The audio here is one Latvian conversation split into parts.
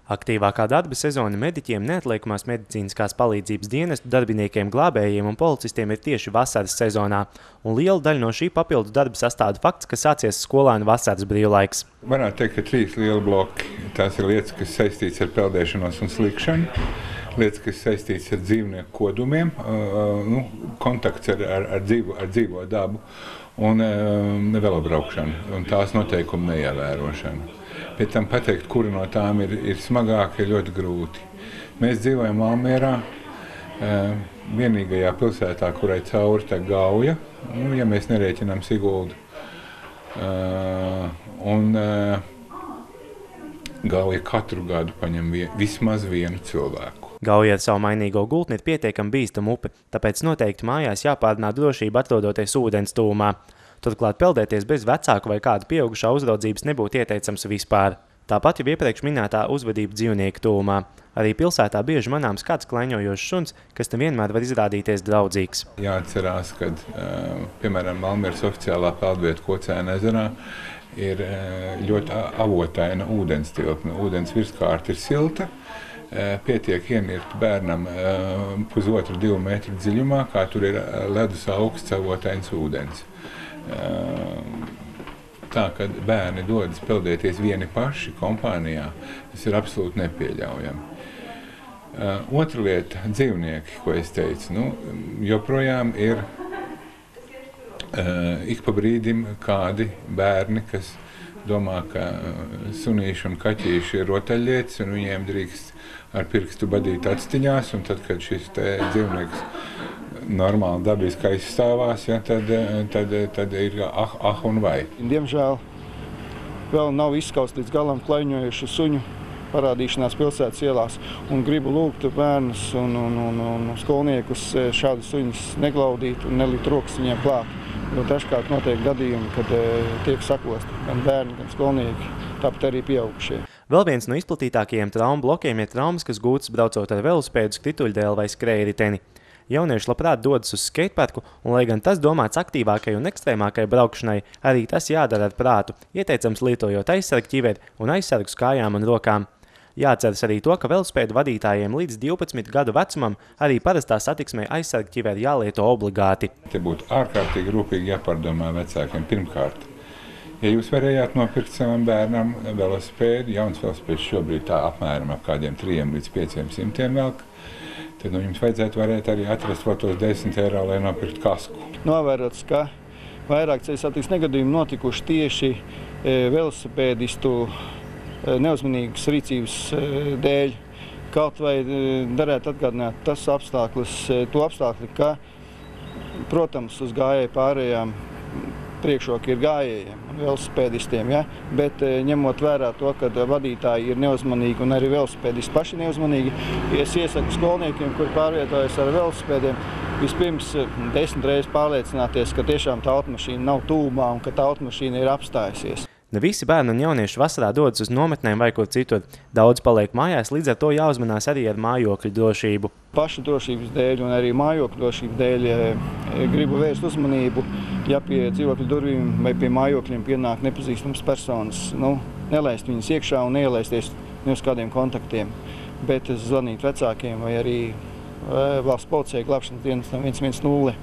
Aktīvākā darba sezona mediķiem, neatliekamās medicīniskās palīdzības dienestu darbiniekiem, glābējiem un policistiem ir tieši vasaras sezonā, un liela daļa no šī papildus darba sastāda fakts, ka sācies skolēnu vasaras brīvlaiks. Varētu teikt, ka 3 lieli bloki. Tās ir lietas, kas saistītas ar peldēšanos un slikšanu, lietas, kas saistītas ar dzīvnieku kodumiem, kontakts ar dzīvo dabu un velobraukšanu un tās noteikumu neievērošanu. Pēc tam pateikt, kura no tām ir smagāka, ir ļoti grūti. Mēs dzīvojam Valmierā, vienīgajā pilsētā, kurai cauri tek Gauja, ja mēs nerēķinām Siguldu. Gauja katru gadu paņem vismaz vienu cilvēku. Gauja ar savu mainīgo gultni ir pietiekami bīstama upe, tāpēc noteikti mājās jāpārunā drošība atrodoties ūdens tūmā. Turklāt peldēties bez vecāku vai kādu pieaugušā uzraudzības nebūtu ieteicams vispār. Tāpat jau iepriekš minētā uzvedība dzīvnieku tūmā. Arī pilsētā bieži manāms kāds klaiņojošs suns, kas nevienmēr var izrādīties draudzīgs. Jāatcerās, ka, piemēram, Valmieras oficiālā peldvieta Kocēna ezerā ir ļoti avotaina ūdens tilpne. Ūdens virskārta ir silta, pietiek ienirt bērnam 1,5–2 metru dziļumā, kā tur ir ledus augsts avotains ūdens. Tā, kad bērni dodas peldēties vieni paši kompānijā, tas ir absolūti nepieļaujami. Otra lieta – dzīvnieki, ko es teicu. Joprojām ir ik pa brīdim kādi bērni, kas domā, ka sunīši un kaķīši ir rotaļlietas, un viņiem drīkst ar pirkstu badīt actiņās, un tad, kad šis dzīvnieks normāli dabiski aizstāvās, tad ir un vai. Diemžēl vēl nav izskausts līdz galam klaiņojušu suņu parādīšanās pilsētas ielās, un gribu lūgt bērnus un skolniekus šādus suņus neglaudīt un nelikt rokas viņiem klāt. Jo dažkārt notiek gadījumi, kad tiek sakosti gan bērni, gan skolnieki, tāpat arī pieaugušie. Vēl viens no izplatītākajiem traumu blokiem ir traumas, kas gūtas braucot ar velosipēdu, skrituļdēli vai skrējriteni. Jaunieši labprāt dodas uz skateparku, un, lai gan tas domāts aktīvākai un ekstrēmākai braukšanai, arī tas jādara ar prātu, ieteicams lietojot aizsargu ķiveri un aizsargus kājām un rokām. Jāatceras arī to, ka velosipēdu vadītājiem līdz 12 gadu vecumam arī parastā satiksmē aizsargu ķiveri jālieto obligāti. Te būtu ārkārtīgi rūpīgi jāpārdomā vecākiem pirmkārt. Ja jūs varējāt nopirkt savam bērnam velosipēdu, jauns velosipēds šobrīd tā apmēram ap kādiem 300–500 velk, tad jums vajadzētu varēt arī atrast vēl tos 10 eiro, lai nopirkt kasku. Novērots, ka vairāk ceļu satiksmes negadījumi notikuši tieši velosipēdistu neuzmanīgas rīcības dēļ. Kaut vai darētu atgādināt to apstākli, ka, protams, uz gājēju pārējām priekšroka ir gājējiem un velosipēdistiem, ja? Bet ņemot vērā to, ka vadītāji ir neuzmanīgi un arī velosipēdisti paši neuzmanīgi, es iesaku skolniekiem, kuri pārvietojas ar velosipēdiem, vispirms 10 reizes pārliecināties, ka tiešām tā automašīna nav tūmā un ka tā automašīna ir apstājusies. Ne visi bērni un jaunieši vasarā dodas uz nometnēm vai kur citur. Daudz paliek mājās, līdz ar to jāuzmanās arī ar mājokļu drošību. Pašu drošības dēļ un arī mājokļu drošības dēļ gribu vērst uzmanību, ja pie dzīvokļu durvīm vai pie mājokļiem pienāk nepazīstams personas, nelaist viņus iekšā un neielaisties ne uz kādiem kontaktiem, bet zvanīt vecākiem vai arī valsts policijai glābšanas dienestam 110.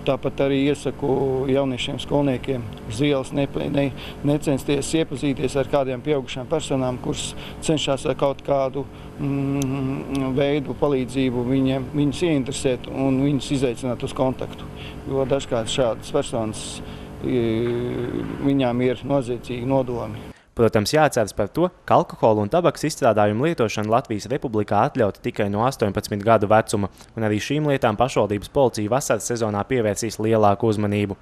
Tāpat arī iesaku jauniešiem skolniekiem uz ielas necensties iepazīties ar kādiem pieaugušām personām, kuras cenšas ar kaut kādu veidu palīdzību viņus ieinteresēt un viņus izaicināt uz kontaktu. Jo dažkārt šādas personas viņām ir noziedzīgi nodomi. Protams, jāatceras par to, ka alkohola un tabakas izstrādājumu lietošana Latvijas Republikā atļauta tikai no 18 gadu vecuma, un arī šīm lietām pašvaldības policija vasaras sezonā pievērsīs lielāku uzmanību.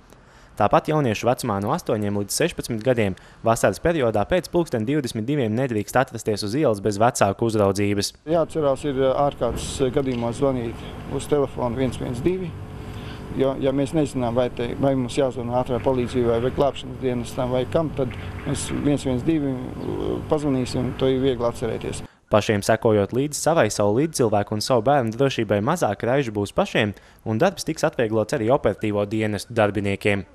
Tāpat jauniešu vecumā no 8 līdz 16 gadiem vasaras periodā pēc 22 nedrīkst atrasties uz ielas bez vecāku uzraudzības. Jāatcerās ir ārkārtas gadījumos zvanīt uz telefonu 112. Ja mēs nezinām, vai mums jāzvana ātrā palīdzībai vai glābšanas dienestam vai kam, tad mēs 112 pazvanīsim, to ir viegli atcerēties. Pašiem sekojot līdzi savai, savu līdzcilvēku un savu bērnu drošībai mazāk raižu būs pašiem, un darbs tiks atvieglots arī operatīvo dienestu darbiniekiem.